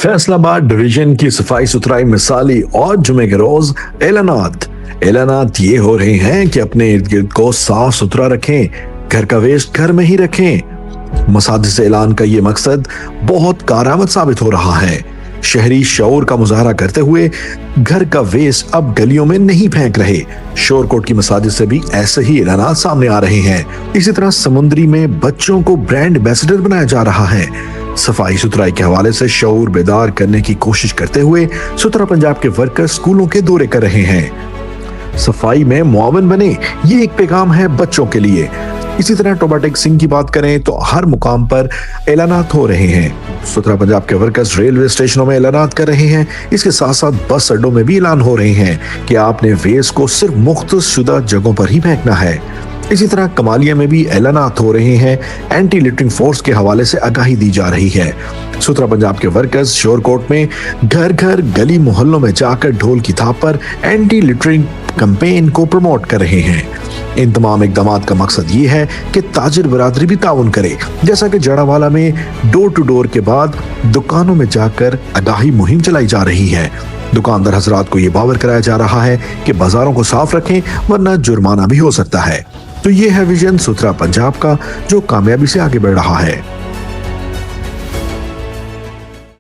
Faisalabad division की सफाई सुथराई मिसाली और जुमे के रोज ऐलानात ये हो रहे हैं कि अपने इर्द गिर्द को साफ सुथरा रखें, घर का वेस्ट घर में ही रखें। मसाजिद से ऐलान का ये मकसद बहुत कारआमद साबित हो रहा है। शहरी शऊर का मुजाहरा करते हुए घर का वेस्ट अब गलियों में नहीं फेंक रहे। शोरकोट की मसाजिद से भी ऐसे ही ऐलानात सामने आ रहे हैं। इसी तरह समुद्री में बच्चों को ब्रांड एम्बेसडर बनाया जा रहा है। सफाई सुथराई के हवाले से शऊर बेदार करने की कोशिश करते हुए सुथरा पंजाब के वर्कर स्कूलों के दौरे कर रहे हैं। सफाई में मुआविन बने, ये एक पैगाम है बच्चों के लिए। इसी तरह टोबाटेक सिंह की बात करें तो हर मुकाम पर ऐलानात हो रहे हैं। सुथरा पंजाब के वर्कर्स रेलवे स्टेशनों में ऐलानात कर रहे हैं। इसके साथ साथ बस अड्डों में भी ऐलान हो रहे हैं कि आपने वेस्ट को सिर्फ मुख्तसुदा जगहों पर ही फेंकना है। इसी तरह कमालिया में भी ऐलानात हो रहे हैं। एंटी लिटरिंग फोर्स के हवाले से आगाही दी जा रही है। सुथरा पंजाब के वर्कर्स शोरकोट में घर घर गली मोहल्लों में जाकर ढोल की थाप पर एंटी लिटरिंग कैंपेन को प्रमोट कर रहे हैं। इन तमाम इकदामात का मकसद ये है कि ताजिर बरादरी भी ताउन करे। जैसा कि जड़ावाला में डोर टू डोर के बाद दुकानों में जाकर आगाही मुहिम चलाई जा रही है। दुकानदार हजरात को ये बावर कराया जा रहा है कि बाजारों को साफ रखें वरना जुर्माना भी हो सकता है। तो ये है विजन सुथरा पंजाब का, जो कामयाबी से आगे बढ़ रहा है।